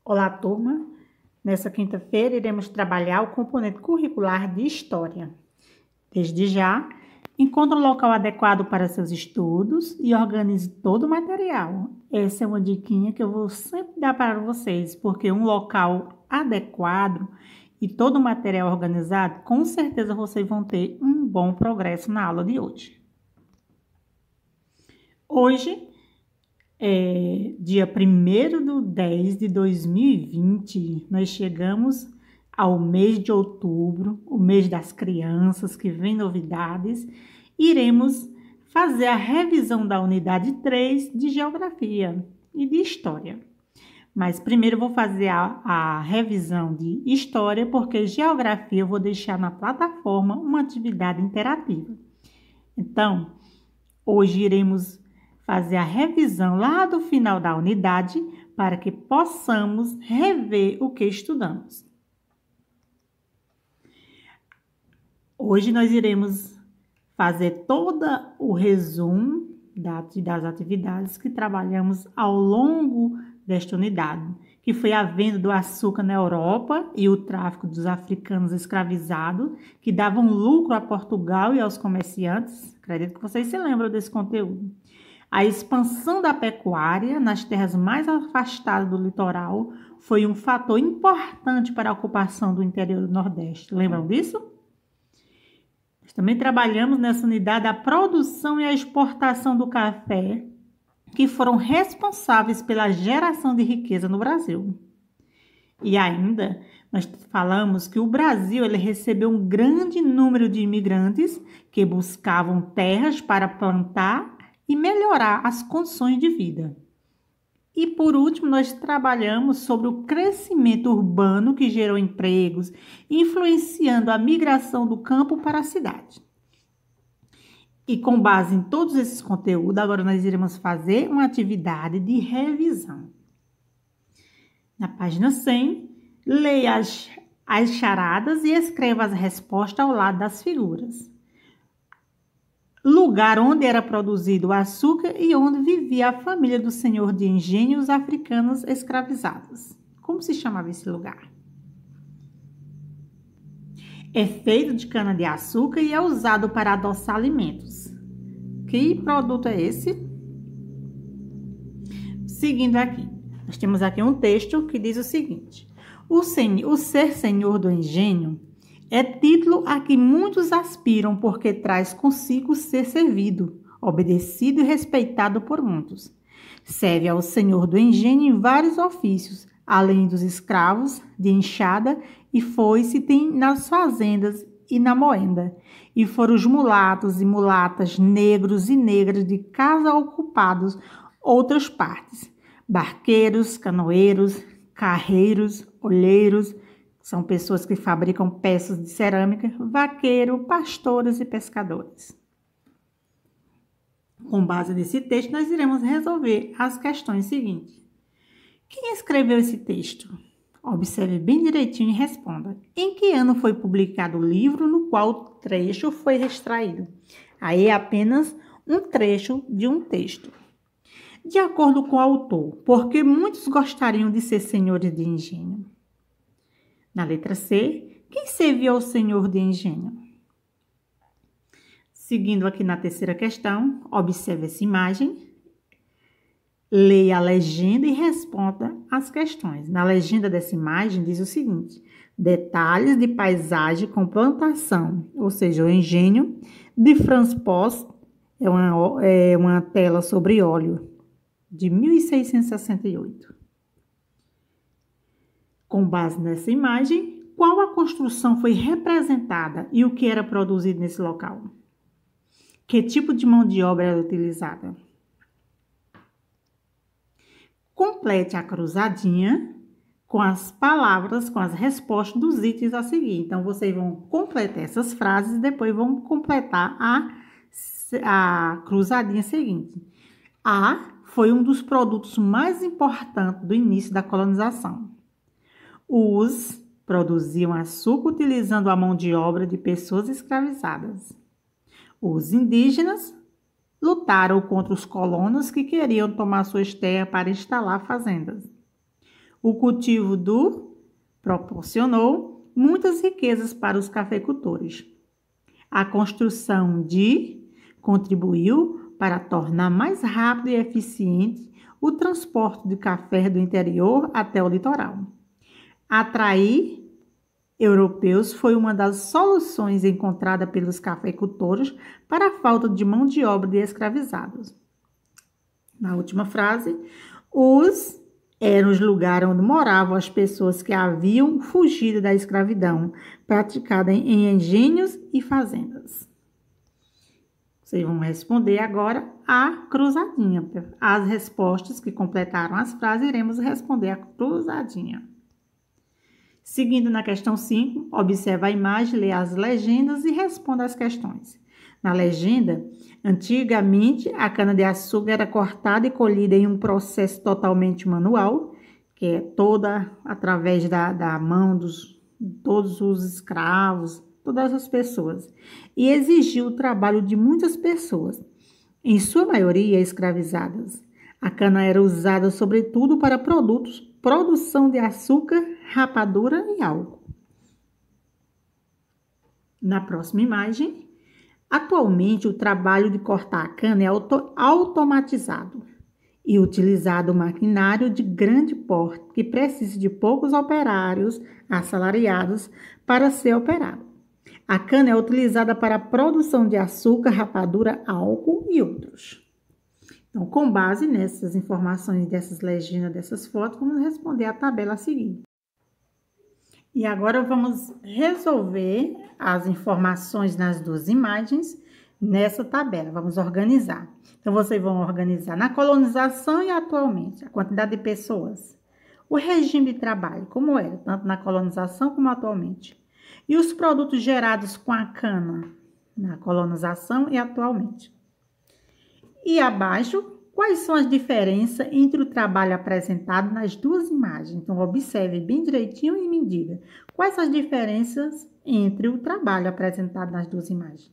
Olá, turma! Nessa quinta-feira, iremos trabalhar o componente curricular de História. Desde já, encontre um local adequado para seus estudos e organize todo o material. Essa é uma diquinha que eu vou sempre dar para vocês, porque um local adequado e todo o material organizado, com certeza vocês vão ter um bom progresso na aula de hoje. Hoje, dia 1º de 10 de 2020, nós chegamos ao mês de outubro, o mês das crianças, que vem novidades. Iremos fazer a revisão da unidade 3 de Geografia e de História. Mas primeiro eu vou fazer a revisão de História, porque Geografia eu vou deixar na plataforma uma atividade interativa. Então, hoje iremos fazer a revisão lá do final da unidade para que possamos rever o que estudamos. Hoje nós iremos fazer todo o resumo das atividades que trabalhamos ao longo desta unidade, que foi a venda do açúcar na Europa e o tráfico dos africanos escravizados, que davam lucro a Portugal e aos comerciantes. Acredito que vocês se lembram desse conteúdo. A expansão da pecuária nas terras mais afastadas do litoral foi um fator importante para a ocupação do interior do Nordeste. Lembram disso? Nós também trabalhamos nessa unidade a produção e a exportação do café, que foram responsáveis pela geração de riqueza no Brasil. E ainda, nós falamos que o Brasil ele recebeu um grande número de imigrantes que buscavam terras para plantar e melhorar as condições de vida. E por último, nós trabalhamos sobre o crescimento urbano que gerou empregos, influenciando a migração do campo para a cidade. E com base em todos esses conteúdos, agora nós iremos fazer uma atividade de revisão. Na página 100, leia as charadas e escreva as respostas ao lado das figuras. Lugar onde era produzido o açúcar e onde vivia a família do senhor de engenho e os africanos escravizados. Como se chamava esse lugar? É feito de cana-de-açúcar e é usado para adoçar alimentos. Que produto é esse? Seguindo aqui, nós temos aqui um texto que diz o seguinte: o ser senhor do engenho é título a que muitos aspiram porque traz consigo ser servido, obedecido e respeitado por muitos. Serve ao senhor do engenho em vários ofícios, além dos escravos de enxada e foice tem nas fazendas e na moenda. E foram os mulatos e mulatas, negros e negras de casa ocupados outras partes. Barqueiros, canoeiros, carreiros, olheiros, são pessoas que fabricam peças de cerâmica, vaqueiro, pastores e pescadores. Com base nesse texto, nós iremos resolver as questões seguintes. Quem escreveu esse texto? Observe bem direitinho e responda. Em que ano foi publicado o livro no qual o trecho foi extraído? Aí é apenas um trecho de um texto. De acordo com o autor, porque muitos gostariam de ser senhores de engenho. Na letra C, quem serviu ao senhor de engenho? Seguindo aqui na terceira questão, observe essa imagem, leia a legenda e responda as questões. Na legenda dessa imagem diz o seguinte: detalhes de paisagem com plantação, ou seja, o engenho de Franz Post é uma tela sobre óleo de 1668. Com base nessa imagem, qual a construção foi representada e o que era produzido nesse local? Que tipo de mão de obra era utilizada? Complete a cruzadinha com as palavras, com as respostas dos itens a seguir. Então, vocês vão completar essas frases e depois vão completar a cruzadinha seguinte. A foi um dos produtos mais importantes do início da colonização. Os produziam açúcar utilizando a mão de obra de pessoas escravizadas. Os indígenas lutaram contra os colonos que queriam tomar suas terras para instalar fazendas. O cultivo proporcionou muitas riquezas para os cafeicultores. A construção contribuiu para tornar mais rápido e eficiente o transporte de café do interior até o litoral. Atrair europeus foi uma das soluções encontradas pelos cafeicultores para a falta de mão de obra de escravizados. Na última frase, eram os lugares onde moravam as pessoas que haviam fugido da escravidão, praticada em engenhos e fazendas. Vocês vão responder agora a cruzadinha. As respostas que completaram as frases, iremos responder a cruzadinha. Seguindo na questão 5, observa a imagem, lê as legendas e responda as questões. Na legenda, antigamente a cana-de-açúcar era cortada e colhida em um processo totalmente manual, que é toda através da mão de todos os escravos, todas as pessoas, e exigiu o trabalho de muitas pessoas, em sua maioria escravizadas. A cana era usada sobretudo para produção de açúcar, rapadura e álcool. Na próxima imagem, atualmente o trabalho de cortar a cana é automatizado e utilizado maquinário de grande porte que precisa de poucos operários assalariados para ser operado. A cana é utilizada para a produção de açúcar, rapadura, álcool e outros. Então, com base nessas informações, dessas legendas, dessas fotos, vamos responder a tabela a seguir. E agora vamos resolver as informações nas duas imagens nessa tabela. Vamos organizar. Então, vocês vão organizar na colonização e atualmente, a quantidade de pessoas. O regime de trabalho, como era, tanto na colonização como atualmente. E os produtos gerados com a cana, na colonização e atualmente. E abaixo, quais são as diferenças entre o trabalho apresentado nas duas imagens? Então, observe bem direitinho e me diga quais as diferenças entre o trabalho apresentado nas duas imagens.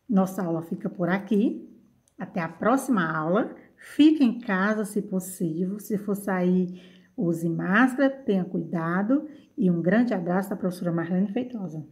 Nossa aula fica por aqui. Até a próxima aula. Fique em casa, se possível. Se for sair, use máscara, tenha cuidado. E um grande abraço da professora Marlene Feitosa.